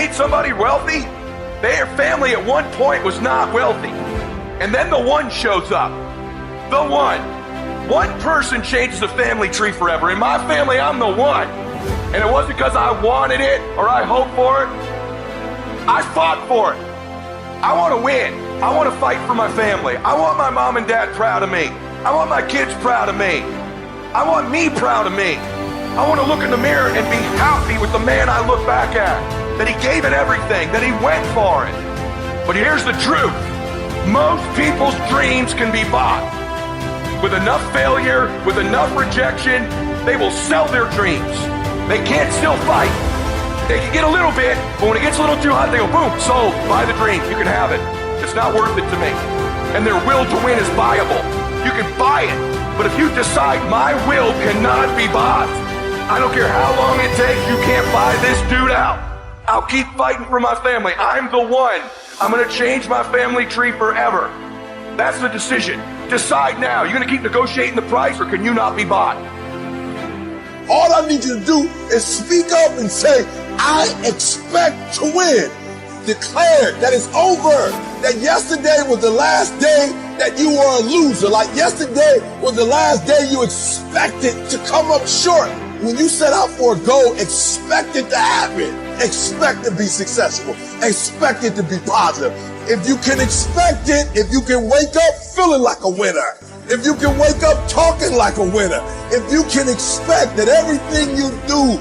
meet somebody wealthy? Their family at one point was not wealthy. And then the one shows up. The one. One person changes the family tree forever. In my family, I'm the one. And it wasn't because I wanted it or I hoped for it. I fought for it. I want to win. I want to fight for my family. I want my mom and dad proud of me. I want my kids proud of me. I want me proud of me. I want to look in the mirror and be happy with the man I look back at. That he gave it everything, that he went for it. But here's the truth. Most people's dreams can be bought. With enough failure, with enough rejection, they will sell their dreams. They can't still fight. They can get a little bit, but when it gets a little too hot, they go, boom, sold, buy the dream, you can have it. It's not worth it to me. And their will to win is buyable. You can buy it, but if you decide my will cannot be bought, I don't care how long it takes, you can't buy this dude out. I'll keep fighting for my family. I'm the one. I'm gonna change my family tree forever. That's the decision. Decide now. You're gonna keep negotiating the price, or can you not be bought? All I need you to do is speak up and say, I expect to win. Declare that it's over. That yesterday was the last day that you were a loser. Like yesterday was the last day you expected to come up short. When you set out for a goal, expect it to happen. Expect to be successful. Expect it to be positive. If you can expect it, if you can wake up feeling like a winner, if you can wake up talking like a winner, if you can expect that everything you do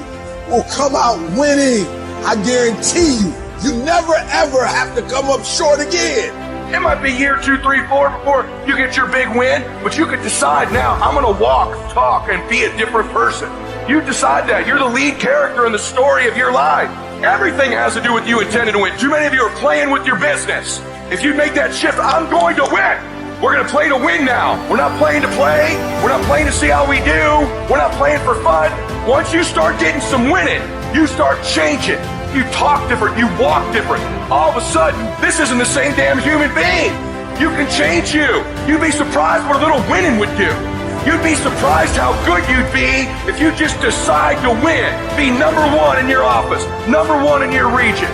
will come out winning, I guarantee you, you never ever have to come up short again. It might be year 2, 3, 4 before you get your big win, but you could decide now, I'm gonna walk, talk, and be a different person. You decide that. You're the lead character in the story of your life. Everything has to do with you intending to win. Too many of you are playing with your business. If you make that shift, I'm going to win. We're going to play to win now. We're not playing to play. We're not playing to see how we do. We're not playing for fun. Once you start getting some winning, you start changing. You talk different. You walk different. All of a sudden, this isn't the same damn human being. You can change you. You'd be surprised what a little winning would do. You'd be surprised how good you'd be if you just decide to win. Be number one in your office, number one in your region.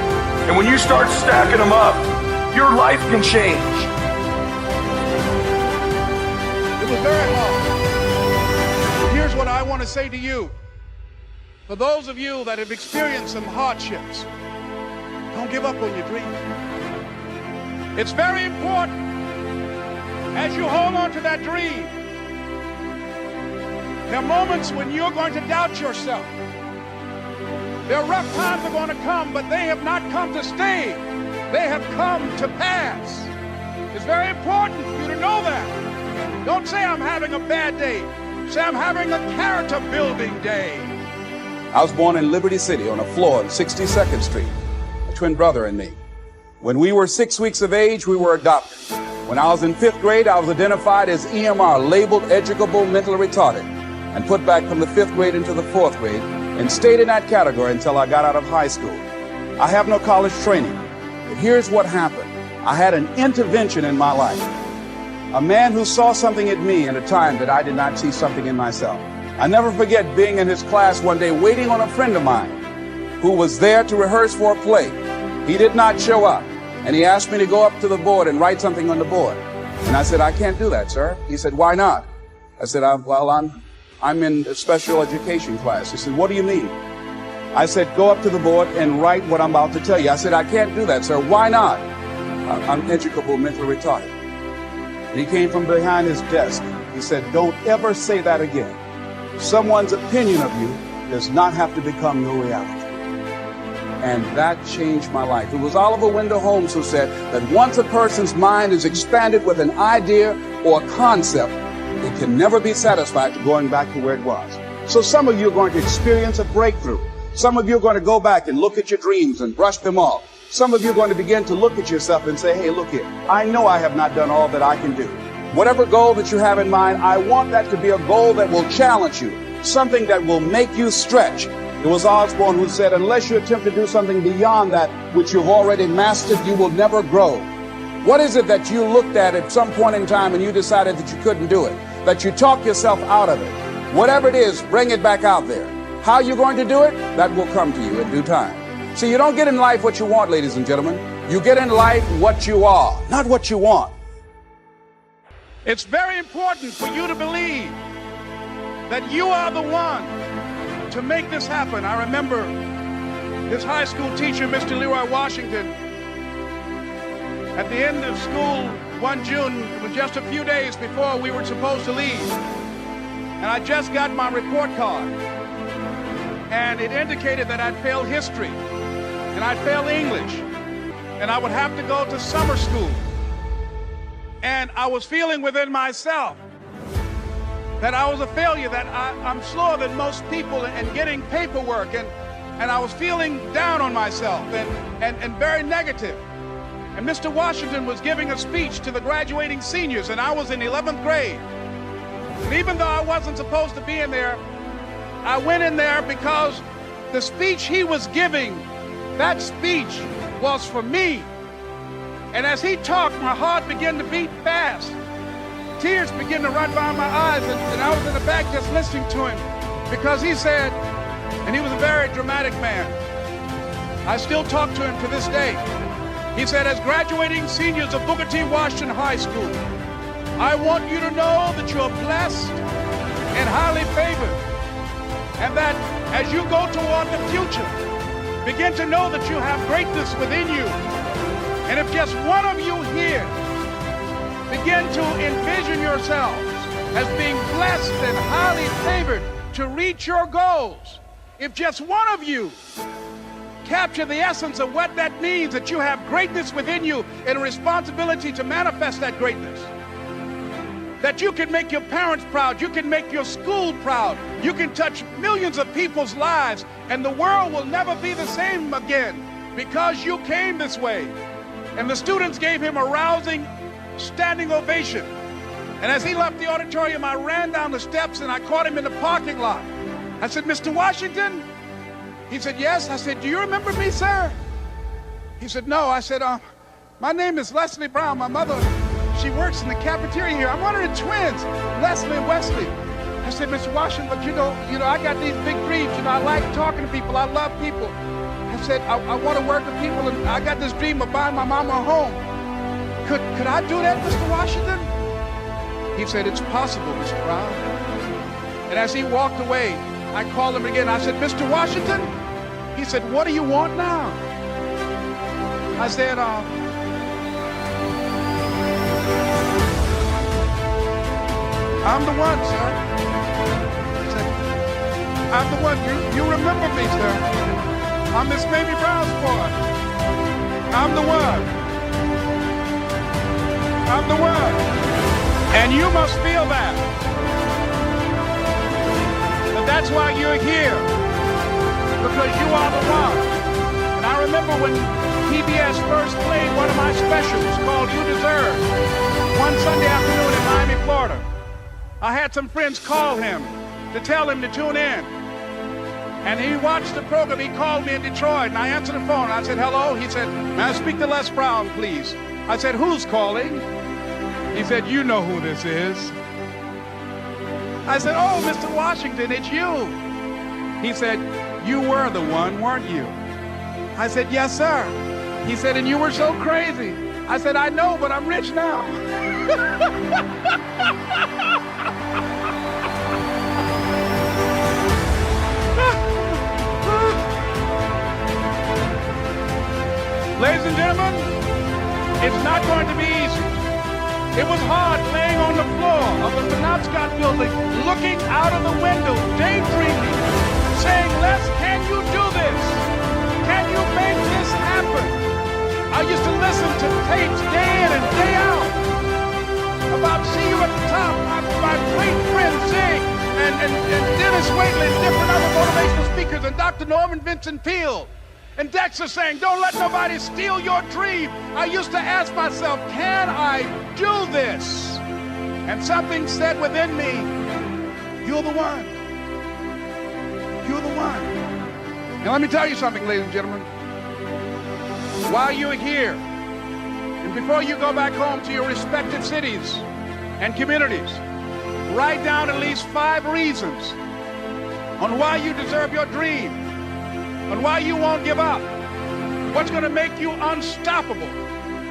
And when you start stacking them up, your life can change. It was very hard. Here's what I want to say to you. For those of you that have experienced some hardships, don't give up on your dream. It's very important as you hold on to that dream. There are moments when you're going to doubt yourself. There are rough times are going to come, but they have not come to stay. They have come to pass. It's very important for you to know that. Don't say I'm having a bad day. Say I'm having a character building day. I was born in Liberty City on a floor on 62nd Street, a twin brother and me. When we were 6 weeks of age, we were adopted. When I was in 5th grade, I was identified as EMR, labeled educable mentally retarded, and put back from the 5th grade into the 4th grade and stayed in that category until I got out of high school. I have no college training, but here's what happened. I had an intervention in my life. A man who saw something in me at a time that I did not see something in myself. I never forget being in his class one day waiting on a friend of mine who was there to rehearse for a play. He did not show up, and he asked me to go up to the board and write something on the board. And I said, I can't do that, sir. He said, why not? I said, I'm in a special education class. He said, what do you mean? I said, go up to the board and write what I'm about to tell you. I said, I can't do that, sir. Why not? I'm educable mentally retarded. And he came from behind his desk. He said, don't ever say that again. Someone's opinion of you does not have to become your reality. And that changed my life. It was Oliver Wendell Holmes who said that once a person's mind is expanded with an idea or a concept, it can never be satisfied to going back to where it was. So some of you are going to experience a breakthrough. Some of you are going to go back and look at your dreams and brush them off. Some of you are going to begin to look at yourself and say, hey, look here, I know I have not done all that I can do. Whatever goal that you have in mind, I want that to be a goal that will challenge you, something that will make you stretch. It was Osborne who said, unless you attempt to do something beyond that which you've already mastered, you will never grow. What is it that you looked at some point in time and you decided that you couldn't do it, that you talked yourself out of it? Whatever it is, bring it back out there. How you're going to do it, that will come to you in due time. See, you don't get in life what you want, ladies and gentlemen. You get in life what you are, not what you want. It's very important for you to believe that you are the one to make this happen. I remember this high school teacher, Mr. Leroy Washington, at the end of school one June, it was just a few days before we were supposed to leave, and I just got my report card, and it indicated that I'd failed history, and I'd failed English, and I would have to go to summer school. And I was feeling within myself that I was a failure, that I'm slower than most people in getting paperwork, and I was feeling down on myself and very negative. And Mr. Washington was giving a speech to the graduating seniors, and I was in 11th grade. And even though I wasn't supposed to be in there, I went in there because the speech he was giving, that speech was for me. And as he talked, my heart began to beat fast. Tears began to run down my eyes, and I was in the back just listening to him because he said, and he was a very dramatic man. I still talk to him to this day. He said, as graduating seniors of Booker T. Washington High School, I want you to know that you're blessed and highly favored, and that as you go toward the future, begin to know that you have greatness within you. And if just one of you here begin to envision yourselves as being blessed and highly favored to reach your goals, if just one of you capture the essence of what that means, that you have greatness within you and a responsibility to manifest that greatness, that you can make your parents proud, you can make your school proud, you can touch millions of people's lives, and the world will never be the same again because you came this way. And the students gave him a rousing standing ovation. And as he left the auditorium, I ran down the steps and I caught him in the parking lot. I said, Mr. Washington? He said, yes. I said, do you remember me, sir? He said, no. I said, my name is Leslie Brown. My mother, she works in the cafeteria here. I'm one of the twins, Leslie and Wesley. I said, Mr. Washington, but you know, I got these big dreams. I like talking to people. I love people. I said, I want to work with people, and I got this dream of buying my mama a home. Could I do that, Mr. Washington? He said, it's possible, Mr. Brown. And as he walked away, I called him again. I said, Mr. Washington? He said, what do you want now? I said, I'm the one, sir. He said, I'm the one. You remember me, sir. I'm Miss Baby Brown's boy. I'm the one. I'm the one. And you must feel that. But that's why you're here. Because you are the one. And I remember when PBS first played one of my specials called You Deserve, one Sunday afternoon in Miami, Florida. I had some friends call him to tell him to tune in. And he watched the program. He called me in Detroit, and I answered the phone. I said, hello. He said, may I speak to Les Brown, please? I said, who's calling? He said, you know who this is. I said, oh, Mr. Washington, it's you. He said, you were the one, weren't you? I said, yes, sir. He said, and you were so crazy. I said, I know, but I'm rich now. Ladies and gentlemen, it's not going to be easy. It was hard laying on the floor of the Penobscot building, looking out of the window, daydreaming, saying, Les, can you do this? Can you make this happen? I used to listen to tapes day in and day out about See You at the Top, my great friend Zig, and Dennis Waitley, and different other motivational speakers, and Dr. Norman Vincent Peale. And Dexter saying, don't let nobody steal your dream. I used to ask myself, can I do this? And something said within me, you're the one. You're the one. Now let me tell you something, ladies and gentlemen. While you're here, and before you go back home to your respective cities and communities, write down at least 5 reasons on why you deserve your dream, on why you won't give up, What's going to make you unstoppable?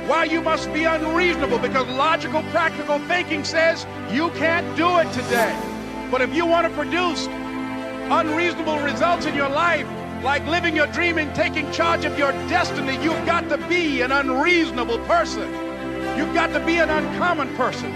Why you must be unreasonable, because logical, practical thinking says you can't do it today. But if you want to produce unreasonable results in your life, like living your dream and taking charge of your destiny, you've got to be an unreasonable person. You've got to be an uncommon person.